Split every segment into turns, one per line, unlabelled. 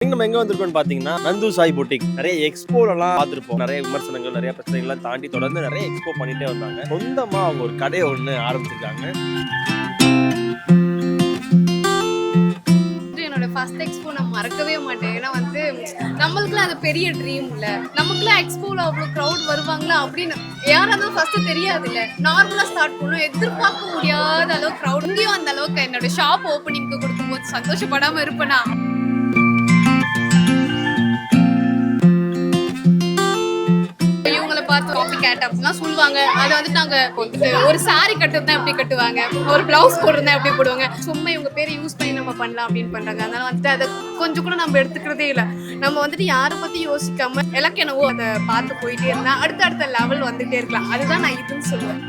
நம்ம எங்க வந்திருக்கோம்னு பாத்தீங்கன்னா நந்து சாய் பொட்டிக். நிறைய எக்ஸ்போலாம் பார்த்திருப்போம். நிறைய விமர்சனங்கள், நிறைய பிரச்சனைகள்லாம் தாண்டி தொடர்ந்து நிறைய எக்ஸ்போ பண்ணிட்டே வந்தாங்க. சொந்தமா அவங்க ஒரு கடையை ஒண்ணு ஆரம்பிச்சிருக்காங்க.
என்னோட ஃபர்ஸ்ட் எக்ஸ்போ நான் மறக்கவே மாட்டேன். ஏன்னா வந்து நம்மளுக்குலாம் அது பெரிய ட்ரீம் இல்ல. நமக்குலாம் எக்ஸ்போல அவ்வளவு க்ரௌட் வருவாங்களா அப்படின்னு யாராவது ஃபர்ஸ்ட் தெரியாது இல்ல. நார்மலா ஸ்டார்ட் பண்ணோம். எதிர்பார்க்க முடியாத அளவு க்ரௌட். இங்கேயும் அந்த அளவுக்கு என்னோட ஷாப் ஓப்பனிங்க்கு கொடுக்கும்போது சந்தோஷப்படாம இருப்பேனா? பார்த்து காப்பி கேட் அப்படிலாம் சொல்லுவாங்க. அதை வந்து நாங்க ஒரு சாரி கட்டுறதா எப்படி கட்டுவாங்க, ஒரு பிளவுஸ் போடுறதா எப்படி போடுவாங்க, சும்மா இவங்க பேரை யூஸ் பண்ணி நம்ம பண்ணலாம் அப்படின்னு பண்றாங்க. அதனால வந்துட்டு அதை கொஞ்சம் கூட நம்ம எடுத்துக்கிறதே இல்லை. நம்ம வந்துட்டு யாரை பத்தி யோசிக்காம எனக்கு என்னவோ அதை பார்த்து போயிட்டே இருந்தா அடுத்த லெவல் வந்துட்டே இருக்கலாம். அதுதான் நான் இதுன்னு சொல்லுவேன்.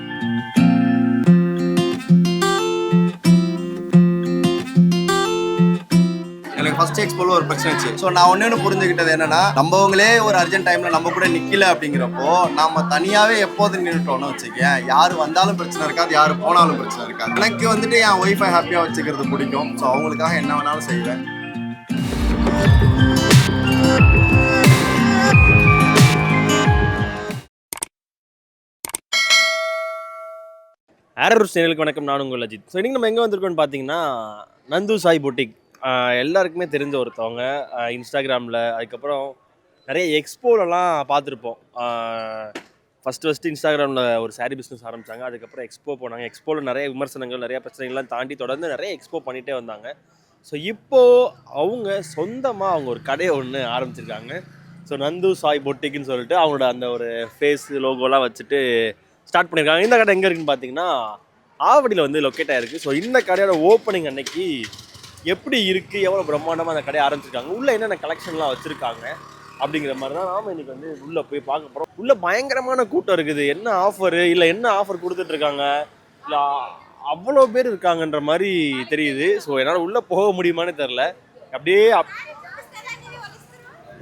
எனக்கு ஃபர்ஸ்ட் எக்ஸ்போல ஒரு பிரச்சனை இருந்துச்சு. ஸோ நான் ஒன்று புரிஞ்சுக்கிட்டது என்னன்னா, நம்மவங்களே ஒரு அர்ஜென்ட் டைம்ல நம்ம கூட நிக்கல அப்படிங்கிறப்போ நம்ம தனியாவே எப்போது நின்றுட்டோம்னு வச்சுக்கேன், யாரு வந்தாலும் பிரச்சனை இருக்காது, யாரு போனாலும் பிரச்சனை இருக்காது. எனக்கு வந்துட்டு என் ஒய்ஃபை ஹாப்பியா வச்சுக்கிறது பிடிக்கும். ஸோ அவங்களுக்காக என்ன வேணாலும் செய்வேன்.
ஆரூர் சேனலுக்கு வணக்கம், நான் உங்கள் அஜித். ஸோ இன்னைக்கு நம்ம எங்கே வந்திருக்கோம்னு பார்த்தீங்கன்னா நந்து சாய் பொட்டிக். எல்லாருக்குமே தெரிஞ்ச ஒருத்தவங்க. இன்ஸ்டாகிராமில் அதுக்கப்புறம் நிறைய எக்ஸ்போலலாம் பார்த்துருப்போம். ஃபஸ்ட்டு இன்ஸ்டாகிராமில் ஒரு சாரீ பிஸ்னஸ் ஆரம்பித்தாங்க. அதுக்கப்புறம் எக்ஸ்போ போனாங்க. எக்ஸ்போவில் நிறைய விமர்சனங்கள், நிறைய பிரச்சனைகள்லாம் தாண்டி தொடர்ந்து நிறைய எக்ஸ்போ பண்ணிகிட்டே வந்தாங்க. ஸோ இப்போது அவங்க சொந்தமாக அவங்க ஒரு கடையை ஒன்று ஆரம்பிச்சிருக்காங்க. ஸோ நந்து சாய் பொட்டிக்குன்னு சொல்லிட்டு அவங்களோட அந்த ஒரு ஃபேஸ் லோகோலாம் வச்சுட்டு ஸ்டார்ட் பண்ணியிருக்காங்க. இந்த கடை எங்கே இருக்குன்னு பார்த்தீங்கன்னா ஆவடியில் வந்து லொக்கேட் ஆகிருக்கு. ஸோ இந்த கடையோட ஓப்பனிங் அன்னைக்கு எப்படி இருக்குது, எவ்வளோ பிரம்மாண்டமாக அந்த கடையை ஆரம்பிச்சிருக்காங்க, உள்ளே என்னென்ன கலெக்ஷன்லாம் வச்சுருக்காங்க அப்படிங்கிற மாதிரி தான் நாம் இன்றைக்கி வந்து உள்ளே போய் பார்க்க போகிறோம். உள்ளே பயங்கரமான கூட்டம் இருக்குது. என்ன ஆஃபரு, இல்லை என்ன ஆஃபர் கொடுத்துட்ருக்காங்க, இல்லை அவ்வளோ பேர் இருக்காங்கன்ற மாதிரி தெரியுது. ஸோ என்னால் உள்ளே போக முடியுமான்னு தெரில. அப்படியே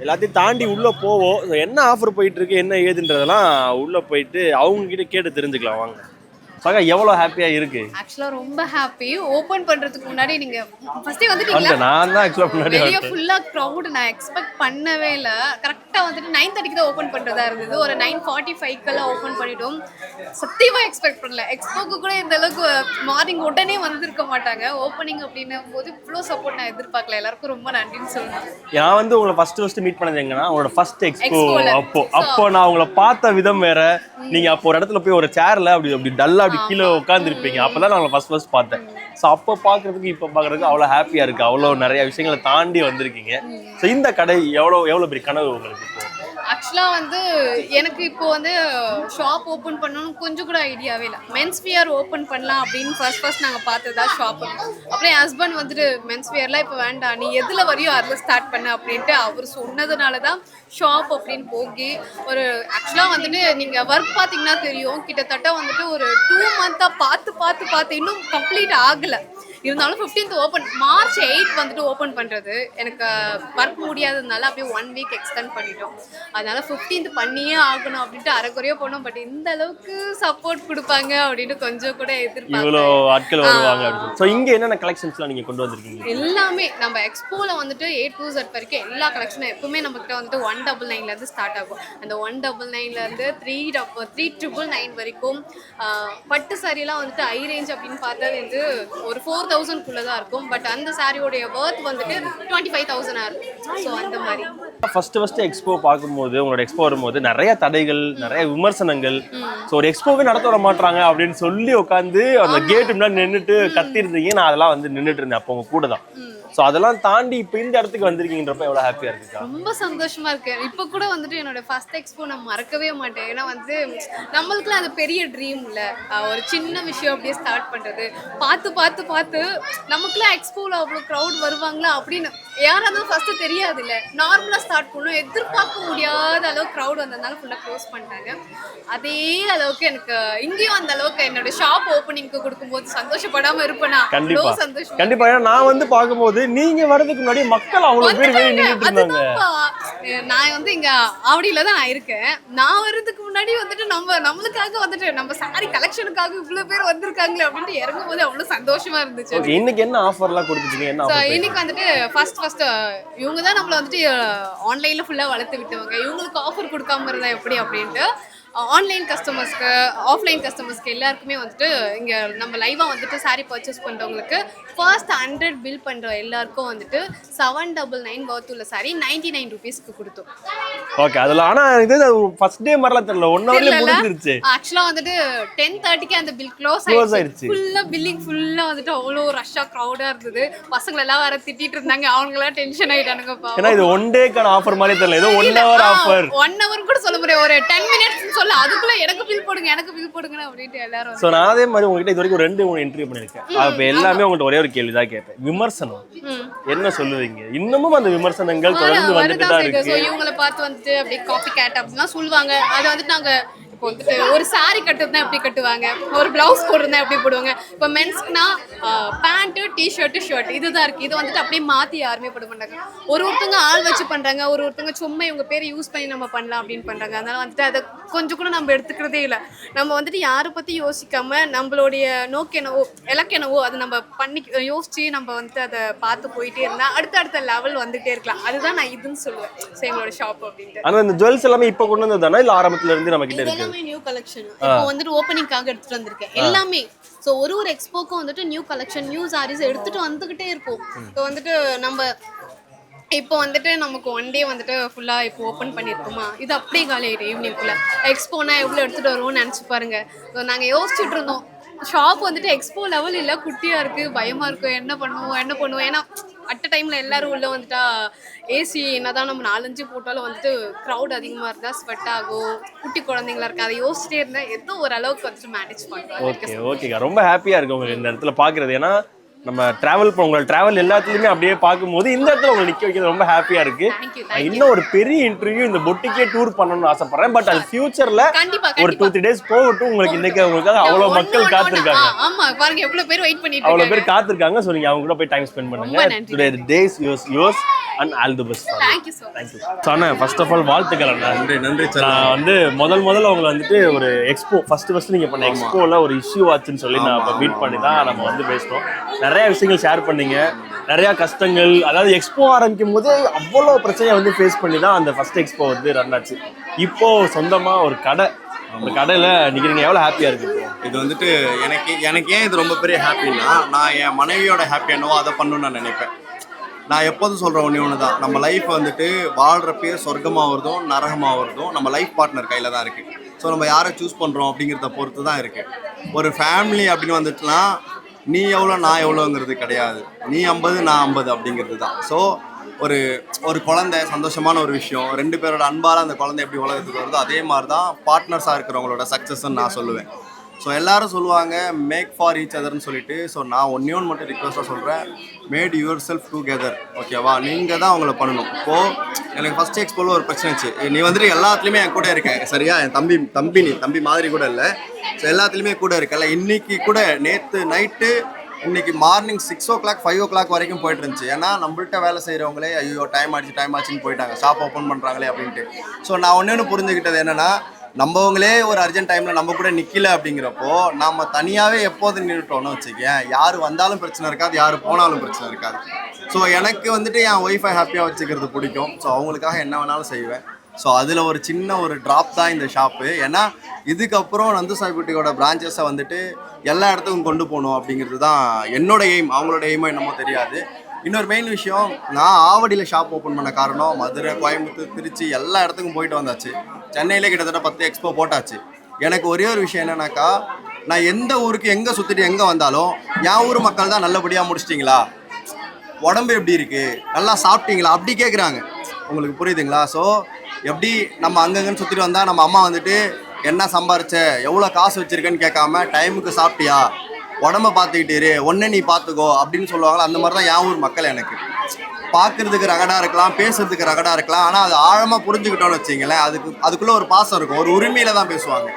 எல்லாத்தையும் தாண்டி உள்ளே போவோம். ஸோ என்ன ஆஃபர் போயிட்டுருக்கு, என்ன ஏதுன்றதெல்லாம் உள்ளே போயிட்டு அவங்கக்கிட்ட கேட்டு தெரிஞ்சுக்கலாம். வாங்க சகா, எவ்வளோ ஹாப்பியாக இருக்கு?
ஆக்சுவலாக ரொம்ப ஹாப்பி. ஓப்பன் பண்ணுறதுக்கு முன்னாடி நீங்கள் ஃபஸ்ட்டே
நான் தான் ஆக்சுவலாக முன்னாடி
வெளியே ஃபுல்லாக க்ரௌடு நான் எக்ஸ்பெக்ட் பண்ணவே இல்லை. கரெக்டாக வந்துட்டு 9:30 தான் ஓப்பன் பண்ணுறதா இருந்தது. ஒரு 9:45 ஓப்பன் பண்ணிட்டோம். சத்தியமாக எக்ஸ்பெக்ட் பண்ணல. எக்ஸ்போக்கு கூட இந்த அளவுக்கு மார்னிங் உடனே வந்திருக்க மாட்டாங்க. ஓப்பனிங் அப்படின்னும் போது இவ்வளோ சப்போர்ட் நான் எதிர்பார்க்கல. எல்லாருக்கும் ரொம்ப நன்றின்னு சொல்லணும்.
நான் வந்து உங்களை ஃபர்ஸ்ட் மீட் பண்ணது எங்கன்னா உங்களோட ஃபர்ஸ்ட் எக்ஸ்போ. அப்போ நான் உங்களை பார்த்த விதம் வேற. நீங்கள் அப்போ ஒரு இடத்துல போய் ஒரு சேர்ல அப்படி டல்லா அப்படி கீழே உட்காந்துருப்பீங்க. அப்பதான் நான் ஃபர்ஸ்ட் பார்த்தேன். ஸோ அப்போ பார்க்கறதுக்கு இப்போ பார்க்கறதுக்கு அவ்வளோ ஹாப்பியா இருக்கு. அவ்வளோ நிறைய விஷயங்களை தாண்டி வந்திருக்கீங்க. ஸோ இந்த கடை எவ்வளோ பெரிய கனவு உங்களுக்கு?
ஆக்சுவலாக வந்து எனக்கு இப்போ வந்து ஷாப் ஓப்பன் பண்ணணும்னு கொஞ்சம் கூட ஐடியாவே இல்லை. மென்ஸ் வியர் ஓப்பன் பண்ணலாம் அப்படின்னு ஃபர்ஸ்ட் நாங்கள் பார்த்ததா ஷாப். அப்புறம் என் ஹஸ்பண்ட் வந்துட்டு மென்ஸ் வியர்லாம் இப்போ வேண்டாம், நீ எதில் வரையோ அதில் ஸ்டார்ட் பண்ண அப்படின்ட்டு அவர் சொன்னதுனால தான் ஷாப் அப்படின்னு போகி ஒரு ஆக்சுவலாக வந்துட்டு நீங்கள் ஒர்க் பார்த்தீங்கன்னா தெரியும், கிட்டத்தட்ட வந்துட்டு ஒரு 2 மந்த்தாக பார்த்து இன்னும் கம்ப்ளீட் ஆகலை. இருந்தாலும் 15th ஓப்பன், March 8 வந்துட்டு ஓப்பன் பண்ணுறது எனக்கு ஒர்க் முடியாததுனால அப்படியே 1 வீக் எக்ஸ்டெண்ட் பண்ணிட்டோம். அதனால 15th பண்ணியே ஆகணும் அப்படின்ட்டு அரைக்குறையா போனோம். பட் இந்த அளவுக்கு சப்போர்ட் கொடுப்பாங்க அப்படின்னு கொஞ்சம் கூட
இவ்வளோ ஆட்கள் வருவாங்க. ஸோ இங்கே என்னென்ன கலெக்ஷன்ஸ்லாம் நீங்கள் கொண்டு வந்திருக்கீங்க?
எல்லாமே நம்ம எக்ஸ்போவில் வந்துட்டு A to Z வரைக்கும் எல்லா கலெக்ஷனும் எப்பவுமே நம்மகிட்ட வந்துட்டு 199 ஸ்டார்ட் ஆகும். அந்த 199 399 வரைக்கும் பட்டு சாரியெல்லாம் வந்துட்டு ஹை ரேஞ்ச் அப்படின்னு பார்த்தா வந்து ஒரு 4,000 தான் இருக்கும். பட் அந்த சாரியோடைய வர்த் வந்துட்டு 25,000 இருக்கும். ஸோ அந்த மாதிரி
ஃபர்ஸ்ட் எக்ஸ்போ பார்க்கும்போது, உங்களோட எக்ஸ்போ வரும்போது நிறைய தடைகள், நிறைய விமர்சனங்கள். ஸோ ஒரு எக்ஸ்போவே நடத்த விட மாட்டாங்க அப்படின்னு சொல்லி உட்காந்து அந்த கேட்டு முன்னாடி நின்றுட்டு கத்திருந்தீங்க. நான் அதெல்லாம் வந்து நின்றுட்டு இருந்தேன் அப்போ உங்க கூட தான். ஸோ அதெல்லாம் தாண்டி இப்போ இந்த இடத்துக்கு வந்திருக்கீங்கன்றப்ப எவ்வளோ ஹாப்பியாக இருக்கு?
ரொம்ப சந்தோஷமா இருக்கு. இப்போ கூட வந்துட்டு என்னோட ஃபர்ஸ்ட் எக்ஸ்போ நான் மறக்கவே மாட்டேன். ஏன்னா வந்து நம்மளுக்குலாம் அது பெரிய ட்ரீம் இல்லை. ஒரு சின்ன விஷயம் அப்படியே ஸ்டார்ட் பண்ணுறது பார்த்து நமக்குலாம் எக்ஸ்போவில் அவ்வளோ க்ரௌட் வருவாங்களா அப்படின்னு யாராவது ஃபர்ஸ்ட் தெரியாது இல்லை. நார்மலாக ஸ்டார்ட் பண்ணோம். எதிர்பார்க்க முடியாத அளவுக்கு க்ரௌட் வந்ததுனால ஃபுல்லாக க்ளோஸ் பண்ணிட்டாங்க. அதே அளவுக்கு எனக்கு இங்கேயும் அந்த அளவுக்கு என்னோட ஷாப் ஓப்பனிங்க்கு கொடுக்கும்போது சந்தோஷப்படாமல் இருப்பேனா?
கண்டிப்பாக. ஏன்னா நான் வந்து பார்க்கும்போது நீங்க வரதுக்கு முன்னாடி மக்கள் அவ்வளவு பேர் வெளியே நின்னுட்டு இருந்தாங்க.
நான் வந்து இங்க ஆவடியில தான் நான் இருக்கேன். நான் வர்றதுக்கு முன்னாடி வந்துட்டு நம்மளுக்காக வந்துட்டு நம்ம சாரி கலெக்ஷனுக்காக இவ்வளவு பேர் வந்திருக்காங்களே அப்படின்ட்டு இறங்கும் போது அவ்வளவு சந்தோஷமா இருந்துச்சு.
ஓகே, இன்னைக்கு என்ன ஆஃபர்லாம் கொடுத்துட்டீங்க? என்ன ஆஃபர்?
இன்னைக்கு வந்துட்டு ஃபர்ஸ்ட் இவங்க தான் நம்மள வந்துட்டு ஆன்லைன்ல ஃபுல்லா வளர்த்து விட்டவங்க. இவங்களுக்கு ஆஃபர் கொடுக்காம இருந்தா எப்படி அப்படின்ட்டு ஆன்லைன் கஸ்டமர்ஸ்க்கு ஆஃப்லைன் கஸ்டமர்ஸ்க்கு எல்லாருக்குமே வந்துட்டு இங்கே நம்ம லைவாக வந்துட்டு சாரீ பர்ச்சேஸ் பண்ணுறவங்களுக்கு ஃபர்ஸ்ட் 100 பில் பண்ணுற எல்லாருக்கும் வந்துட்டு 799 வர்த் உள்ள சாரீ 99 ருபீஸ்க்கு கொடுத்தோம்.
ஓகே, அதில் ஆனால் இது ஃபர்ஸ்ட் டே மாதிரிலாம் தெரியல, 1 ஹவர்லேயே முடிஞ்சிருச்சு.
ஆக்சுவலாக வந்துட்டு 10:30க்கு அந்த பில் க்ளோஸ் ஆயிடுச்சு. ஃபுல்லாக பில்லிங் ஃபுல்லாக வந்துட்டு அவ்வளோ ரஷ்ஷாக க்ரௌடாக இருந்தது. பசங்களெல்லாம் வேற திட்டிட்டு இருந்தாங்க, அவங்களாம் டென்ஷன் ஆகிட்டானுங்கப்பா.
ஏன்னா இது 1 டேக்கான ஆஃபர் மாதிரி தெரியல, ஏதோ 1 ஹவர் ஆஃபர்.
1 ஹவர் கூட சொல்ல முடியாது, ஒரு 10 மினிட்ஸ் சொல்ல, அதுக்குள்ள எனக்கு பில் போடுங்க அப்படின்ட்டு எல்லாரும்.
சோ நான் அதே மாதிரி உங்ககிட்ட இது வரைக்கும் 2-3 இன்டர்வியூ பண்ணிருக்கேன். அப்ப எல்லாமே உங்கள்ட்ட ஒரே ஒரு கேள்வி தான் கேட்டேன், விமர்சனம் என்ன சொல்லுவீங்க? இன்னமும் அந்த விமர்சனங்கள் தொடர்ந்து வந்துட்டு தான் இருக்கு.
சோ இவங்களை பார்த்து வந்துட்டு அப்படியே காப்பி கேட் அப்படிலாம் சொல்லுவாங்க. அதை வந்துட்டு நாங்க இப்போ வந்துட்டு ஒரு சாரி கட்டுறதுனா எப்படி கட்டுவாங்க, ஒரு பிளவுஸ் போடுறதுனா எப்படி போடுவாங்க. இப்போ மென்ஸ்க்குனா பேண்ட்டு டிஷர்ட்டு ஷர்ட் இதுதான் இருக்கு. இது வந்துட்டு அப்படியே மாற்றி யாருமே போட மாட்டாங்க. ஒருத்தங்க ஆள் வச்சு பண்ணுறாங்க, ஒருத்தங்க சும்மா இவங்க பேரை யூஸ் பண்ணி நம்ம பண்ணலாம் அப்படின்னு பண்ணுறாங்க. அதனால வந்துட்டு அதை கொஞ்சம் கூட நம்ம எடுத்துக்கிறதே இல்லை. நம்ம வந்துட்டு யாரை பற்றி யோசிக்காம நம்மளுடைய நோக்கு என்னவோ இலக்கு என்னவோ அதை நம்ம பண்ணி யோசிச்சு நம்ம வந்துட்டு அதை பார்த்து போயிட்டே இருந்தால் அடுத்த லெவல் வந்துகிட்டே இருக்கலாம். அதுதான் நான் இதுன்னு சொல்லுவேன் எங்களோட ஷாப் அப்படின்ட்டு.
ஆனால் இந்த ஜுவல்ஸ் எல்லாமே இப்போ கொண்டு வந்தது தானே, இல்லை ஆரம்பத்துல இருந்து நம்ம கிட்ட இருக்கு?
நியூ கலெக்ஷன் இப்போ வந்துட்டு ஓப்பனிங்காக எடுத்துட்டு வந்திருக்கேன் எல்லாமே. ஸோ ஒரு எக்ஸ்போக்கும் வந்துட்டு நியூ கலெக்ஷன் நியூ சாரீஸ் எடுத்துட்டு வந்துகிட்டே இருக்கும். இப்போ வந்துட்டு நம்ம இப்போ வந்துட்டு நமக்கு 1 டே வந்துட்டு ஃபுல்லாக இப்போ ஓப்பன் பண்ணியிருக்கோமா, இது அப்படியே காலி ஆகிடும் ஈவினிங்குள்ளே. எக்ஸ்போனா எவ்வளோ எடுத்துகிட்டு வருவோம்னு நினச்சி பாருங்க. ஸோ நாங்கள் யோசிச்சுட்டு இருந்தோம், ஷாப் வந்துட்டு எக்ஸ்போ லெவல் இல்லை, குட்டியாக இருக்குது, பயமாக இருக்கும், என்ன பண்ணுவோம். ஏன்னா அட் டைமில் எல்லாரும் உள்ளே வந்துட்டா ஏசி என்னதான் நம்ம 4-5 போட்டாலும் வந்துட்டு க்ரௌட் அதிகமாக இருந்தால் ஸ்வெட் ஆகும், குட்டி குழந்தைங்களா இருக்கு. அதை யோசிச்சிட்டே இருந்தேன், ஏதோ ஓரளவுக்கு வந்துட்டு மேனேஜ் பண்ணுறோம்.
ஓகேக்கா, ரொம்ப ஹாப்பியாக இருக்கு உங்களுக்கு இந்த இடத்துல பார்க்குறது. ஏன்னா நம்ம உங்களோட டிராவல் எல்லாத்துலயுமே அப்படியே பார்க்கும்போது இந்த இடத்துல உங்களை நிக்க வைக்கிறது ரொம்ப ஹாப்பியா இருக்கு. இன்னும் ஒரு பெரிய இன்டர்வியூ இந்த பொட்டிக்கே டூர் பண்ணணும்னு ஆசைப்படுறேன். பட் அது ஃபியூச்சர்ல ஒரு 2-3 டேஸ் போகட்டும். உங்களுக்கு இன்னைக்கு உங்களுக்காக அவ்வளவு மக்கள் காத்திருக்காங்க.
ஆமா பாருங்க எவ்வளவு பேர் வெயிட் பண்ணிட்டு இருக்காங்க,
அவ்வளவு பேர் காத்திருக்காங்க. சோ நீங்க அவங்க கூட போய் டைம் ஸ்பெண்ட் பண்ணுங்க. Today days yours and all the best.
Thank you so much.
அண்ணா ஃபர்ஸ்ட் ஆஃப் ஆல் வாழ்த்துக்கள் அண்ணா.
நன்றி சார்.
நான் வந்து முதல்ல உங்களை வந்துட்டு ஒரு எக்ஸ்போ ஃபர்ஸ்ட் நீங்க பண்ண எக்ஸ்போல ஒரு இஷ்யூ ஆச்சுன்னு சொல்லி நான் இப்போ மீட் பண்ணி தான் நம்ம வந்து பேசணும். நிறைய விஷயங்கள் ஷேர் பண்ணீங்க, நிறைய கஷ்டங்கள். அதாவது எக்ஸ்போ ஆரம்பிக்கும் போது அவ்வளோ பிரச்சனையை வந்து ஃபேஸ் பண்ணி தான் அந்த ஃபர்ஸ்ட் எக்ஸ்போ வந்து ரன் ஆச்சு. இப்போ சொந்தமா ஒரு கடையில நிக்கிறீங்க, எவ்வளவு ஹாப்பியா இருக்கு?
இது வந்துட்டு எனக்கு ஏன் இது ரொம்ப பெரிய ஹாப்பின்னா, நான் என் மனைவியோட ஹாப்பி என்னவோ அதை பண்ணணும்னு நான் நினைப்பேன். நான் எப்போதும் சொல்கிறேன் ஒன்று தான், நம்ம லைஃப் வந்துட்டு வாழ்கிறப்பே சொர்க்கமாகிறதும் நரகமாகிறதும் நம்ம லைஃப் பார்ட்னர் கையில் தான் இருக்குது. ஸோ நம்ம யாரை சூஸ் பண்ணுறோம் அப்படிங்கிறத பொறுத்து தான் இருக்குது. ஒரு ஃபேமிலி அப்படின்னு வந்துட்டுனா நீ எவ்வளோ நான் எவ்வளோங்கிறது கிடையாது, நீ 50 நான் 50 அப்படிங்கிறது தான். ஸோ ஒரு குழந்தை சந்தோஷமான ஒரு விஷயம், 2 பேரோட அன்பால் அந்த குழந்தை எப்படி உலகத்துக்கு வருதோ அதே மாதிரி தான் பார்ட்னர்ஸாக இருக்கிறவங்களோட சக்ஸஸ்ன்னு நான் சொல்லுவேன். ஸோ எல்லாரும் சொல்லுவாங்க மேக் ஃபார் ஈச் அதர்னு சொல்லிட்டு. ஸோ நான் ஒன்று மட்டும் ரிக்வெஸ்ட்டாக சொல்கிறேன், மேட் யுவர் செல்ஃப் டுகெதர். ஓகேவா? நீங்கள் தான் அவங்கள பண்ணணும். இப்போது எனக்கு ஃபஸ்ட் எக்ஸ்போல ஒரு பிரச்சனை வச்சு, நீ வந்துட்டு எல்லாத்துலேயுமே என் கூட இருக்கேன் சரியா, என் தம்பி மாதிரி கூட இல்லை. ஸோ எல்லாத்துலேயுமே கூட இருக்கல. இன்றைக்கி கூட நேற்று நைட்டு இன்னைக்கு மார்னிங் 6 o'clock 5 o'clock வரைக்கும் போயிட்டு இருந்துச்சு. ஏன்னா நம்மள்ட்ட வேலை செய்கிறவங்களே ஐயோ டைம் ஆச்சுன்னு போயிட்டாங்க, ஷாப் ஓப்பன் பண்ணுறாங்களே அப்படின்ட்டு. ஸோ நான் ஒன்று புரிஞ்சுக்கிட்டது என்னென்னா, நம்மவங்களே ஒரு அர்ஜென்ட் டைமில் நம்ம கூட நிற்கல அப்படிங்கிறப்போ நம்ம தனியாகவே எப்போது நின்றுட்டோன்னு வச்சுக்கேன், யார் வந்தாலும் பிரச்சனை இருக்காது, யார் போனாலும் பிரச்சனை இருக்காது. ஸோ எனக்கு வந்துட்டு என் ஒய்ஃபை ஹாப்பியாக வச்சுக்கிறது பிடிக்கும். ஸோ அவங்களுக்காக என்ன வேணாலும் செய்வேன். ஸோ அதில் ஒரு சின்ன ஒரு ட்ராப் தான் இந்த ஷாப்பு. ஏன்னா இதுக்கப்புறம் நந்து சாய் புட்டிக்கோட பிரான்ச்சஸை வந்துட்டு எல்லா இடத்துக்கும் கொண்டு போகணும் அப்படிங்கிறது தான் என்னோட எய்ம். அவங்களோட எய்மோ என்னமோ தெரியாது. இன்னொரு மெயின் விஷயம், நான் ஆவடியில் ஷாப் ஓப்பன் பண்ண காரணம் மதுரை, கோயம்புத்தூர், திருச்சி எல்லா இடத்துக்கும் போயிட்டு வந்தாச்சு. சென்னையிலே கிட்டத்தட்ட 10 எக்ஸ்போ போட்டாச்சு. எனக்கு ஒரே ஒரு விஷயம் என்னன்னாக்கா, நான் எந்த ஊருக்கு எங்கே சுற்றிட்டு எங்கே வந்தாலும் என் ஊர் மக்கள் தான் நல்லபடியாக முடிச்சிட்டிங்களா, உடம்பு எப்படி இருக்குது, நல்லா சாப்பிட்டீங்களா அப்படி கேட்குறாங்க. உங்களுக்கு புரியுதுங்களா? ஸோ எப்படி நம்ம அங்கங்கன்னு சுற்றிட்டு வந்தால் நம்ம அம்மா வந்துட்டு என்ன சம்பாரிச்ச, எவ்வளோ காசு வச்சுருக்கேன்னு கேட்காம டைமுக்கு சாப்பிட்டியா, உடம்ப பார்த்துக்கிட்டே ஒன்னே நீ பார்த்துக்கோ அப்படின்னு சொல்லுவாங்களா. அந்த மாதிரி தான் என் ஊர் மக்கள். எனக்கு பார்க்குறதுக்கு ரகடாக இருக்கலாம், பேசுறதுக்கு ரகடாக இருக்கலாம், ஆனால் அது ஆழமாக புரிஞ்சுக்கிட்டோன்னு வச்சிங்களேன், அதுக்குள்ளே ஒரு பாசம் இருக்கும், ஒரு உரிமையில தான் பேசுவாங்க.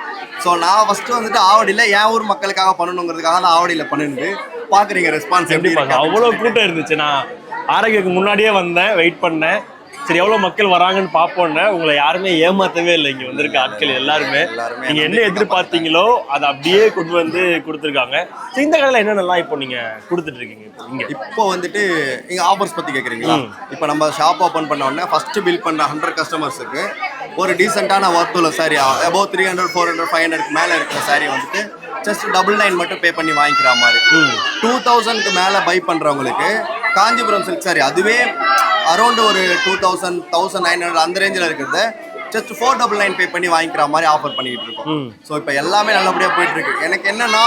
ஸோ நான் ஃபஸ்ட்டு வந்துட்டு ஆவடியில் என் ஊர் மக்களுக்காக பண்ணணுங்கிறதுக்காக தான் ஆவடியில் பண்ணிட்டு பார்க்குறீங்க ரெஸ்பான்ஸ் எப்படி.
அவ்வளோ கூட்டம் இருந்துச்சு. நான் ஆரோக்கியக்கு முன்னாடியே வந்தேன், வெயிட் பண்ணேன். சரி எவ்வளோ மக்கள் வராங்கன்னு பார்ப்போன்னு. உங்களை யாருமே ஏமாத்தவே இல்லை. இங்கே வந்திருக்க ஆட்கள் எல்லாருமே நீங்கள் என்ன எதிர்பார்த்தீங்களோ அதை அப்படியே கொண்டு வந்து கொடுத்துருக்காங்க. சரி, இந்த கடையில் என்னென்னலாம் இப்போ நீங்கள் கொடுத்துட்டு இருக்கீங்க?
இப்போ வந்துட்டு நீங்கள் ஆஃபர்ஸ் பற்றி கேட்குறீங்களா? இப்போ நம்ம ஷாப் ஓப்பன் பண்ண உடனே ஃபஸ்ட்டு பில் பண்ண 100 கஸ்டமர்ஸுக்கு ஒரு டீசெண்டான ஒர்த்துள்ள சாரி அபவ் 300, 400, 500க்கு மேலே இருக்கிற சாரி வந்துட்டு ஜஸ்ட் 999 மட்டும் பே பண்ணி வாங்கிக்கிற மாதிரி. 2000க்கு மேலே பை பண்ணுறவங்களுக்கு காஞ்சிபுரம் சில்க் சாரி அதுவே அரௌண்ட் ஒரு 2000, 1900 அந்த ரேஞ்சில் இருக்கிறத ஜஸ்ட் 499 பே பண்ணி வாங்கிக்கிற மாதிரி ஆஃபர் பண்ணிக்கிட்டு இருக்கோம். ஸோ இப்போ எல்லாமே நல்லபடியாக போயிட்டு இருக்கு. எனக்கு என்னன்னா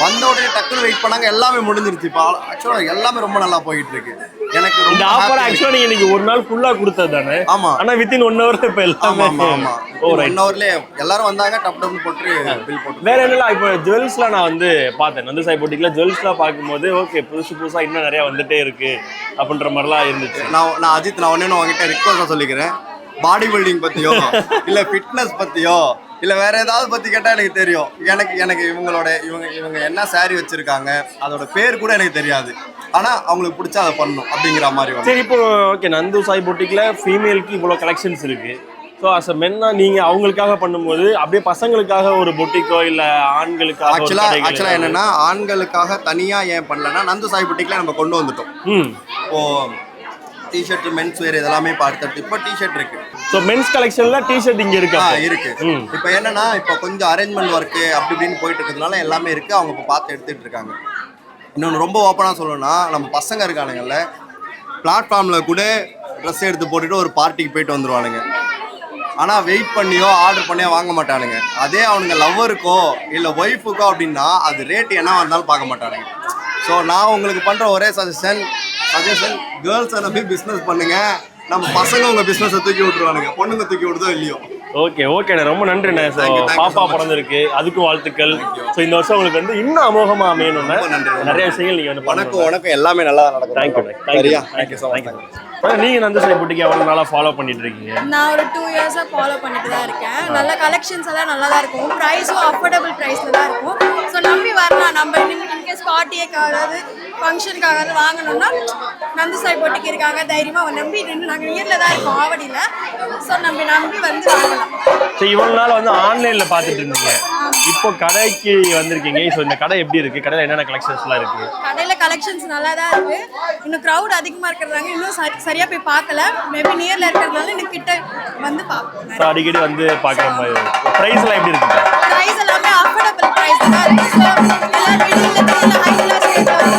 வந்த உடனே டக்குனு வெயிட் பண்ணாங்க, எல்லாமே முடிஞ்சிருச்சு. இப்போ ஆக்சுவலாக எல்லாமே ரொம்ப நல்லா போயிட்டு இருக்கு. எனக்கு
இந்த ஆஃபர் ஆக்சுவலாக நீங்கள் இன்னைக்கு ஒரு நாள் ஃபுல்லாக கொடுத்தது தானே?
ஆமாம்.
ஆனால் வித்தின் 1 hour இப்போ எல்லாமே.
ஆமாம் 1 hourலேயே எல்லாரும் வந்தாங்க, டப் டப்னு போட்டு பில் போட்டு.
வேற என்னலாம் இப்போ ஜுவல்ஸ்லாம் நான் வந்து பார்த்தேன். நந்து சாய் போட்டிக்கில் ஜுவல்ஸ்லாம் பார்க்கும்போது ஓகே புதுசாக இன்னும் நிறையா வந்துட்டே இருக்கு அப்படின்ற மாதிரிலாம் இருந்துச்சு.
நான் அஜித், நான் ஒன்று உங்ககிட்ட ரிக்வஸ்ட்டாக சொல்லிக்கிறேன். பாடி பில்டிங் பற்றியோ இல்லை ஃபிட்னஸ் பற்றியோ இல்லை வேற ஏதாவது பற்றி கேட்டால் எனக்கு தெரியும். எனக்கு இவங்க என்ன சாரி வச்சுருக்காங்க அதோட பேர் கூட எனக்கு தெரியாது. ஆனால் அவங்களுக்கு பிடிச்சா அதை பண்ணணும் அப்படிங்கிற மாதிரி.
சரி, இப்போ ஓகே நந்து சாய் போட்டிக்கில் ஃபீமேலுக்கு இவ்வளோ கலெக்ஷன்ஸ் இருக்கு. ஸோ அஸ் அ மென்னா நீங்கள் அவங்களுக்காக பண்ணும்போது அப்படியே பசங்களுக்காக ஒரு பொட்டிக்கோ இல்லை ஆண்களுக்காக
ஆக்சுவலாக என்னன்னா ஆண்களுக்காக தனியாக ஏன் பண்ணலன்னா நந்து சாய் போட்டிக்கில் நம்ம கொண்டு வந்துட்டோம். இப்போ டிஷர்ட், மென்ஸ் வேர் இதெல்லாமே பார்த்துட்டு இப்போ டிஷர்ட் இருக்கு.
ஸோ மென்ஸ் கலெக்ஷன்ல டிஷர்ட் இங்கே இருக்கு.
இருக்கு. இப்போ என்னன்னா இப்போ கொஞ்சம் அரேஞ்ச்மெண்ட் ஒர்க்கு அப்படி இப்படின்னு போயிட்டு இருக்கிறதுனால எல்லாமே இருக்கு. அவங்க இப்போ பார்த்து எடுத்துட்டு இருக்காங்க. இன்னொன்று ரொம்ப ஓப்பனாக சொல்லணும்னா நம்ம பசங்க இருக்கானுங்கல்ல பிளாட்ஃபார்மில் கூட ட்ரெஸ் எடுத்து போட்டுட்டு ஒரு பார்ட்டிக்கு போயிட்டு வந்துடுவானுங்க. ஆனால் வெயிட் பண்ணியோ ஆர்டர் பண்ணியோ வாங்க மாட்டானுங்க. அதே அவனுங்க லவ்வருக்கோ இல்லை ஒய்ஃபுக்கோ அப்படின்னா அது ரேட் என்ன வந்தாலும் பார்க்க மாட்டானுங்க. ஸோ நான் உங்களுக்கு பண்ணுற ஒரே சஜஷன் கேர்ள்ஸை நம்பி பிஸ்னஸ் பண்ணுங்க. நம்ம பசங்க உங்க பிஸ்னஸை தூக்கி விட்டுருவானுங்க, பொண்ணுங்க தூக்கி விடுதோ இல்லையோ.
ஓகேண்ணே, ரொம்ப நன்றிண்ணே. பாப்பா பிறந்திருக்கு, அதுக்கும் வாழ்த்துக்கள். ஸோ இந்த வருஷம் உங்களுக்கு வந்து இன்னும் அமோகமாக அமையணும்னு நிறைய விஷயங்கள் நீங்கள் வந்து
உனக்கு எல்லாமே நல்லா நடக்கும்.
தேங்க்யூ. நீங்க நந்து சாய் போட்டிக்கு எவ்வளவு நாளா ஃபாலோ பண்ணிட்டு இருக்கீங்க?
நான் ஒரு 2 இயர்ஸா ஃபாலோ பண்ணிட்டு தான் இருக்கேன். நல்ல கலெக்ஷன்ஸ் எல்லாம் நல்லா தான் இருக்கும். பிரைஸும் அஃபோர்டபுள் பிரைஸ்ல தான் இருக்கும். ஸோ நம்பி வரலாம். நம்ம இன்கேஸ் பார்ட்டியேக்காவது ஃபங்க்ஷனுக்காக வாங்கணும்னா நந்து சாய் போட்டிக்கு இருக்காங்க. தைரியமா நம்பி நாங்கள் நியர்ல தான் இருக்கோம், ஆவடியில். ஸோ நம்பி வந்து வாங்கலாம்.
ஸோ இவ்வளவு நாள் வந்து ஆன்லைன்ல பார்த்துட்டு இருந்தீங்க, இப்போ கடைக்கு வந்திருக்கீங்க. ஸோ இந்த கடை எப்படி இருக்கு? கடையில் என்னென்ன கலெக்ஷன்ஸ்லாம் இருக்கு?
கடையில் கலெக்ஷன்ஸ் நல்லா தான் இருக்கு. இன்னும் க்ரௌட் அதிகமாக இருக்கிறதாங்க. இன்னும் சரியா போய் பார்க்கல. மேபி நியர்ல இருக்கிறதுனால எனக்கு கிட்ட வந்து பார்ப்போம்.
அடிக்கடி வந்து பார்க்குற மாதிரி. ப்ரைஸ் எல்லாம் எப்படி இருக்கு?
ப்ரைஸ் எல்லாமே அஃபோர்டபுள் ப்ரைஸ் தான் இருக்கு. ஸோ எல்லாரும் வெளியில ஹை கிளாஸ் ரேட்ல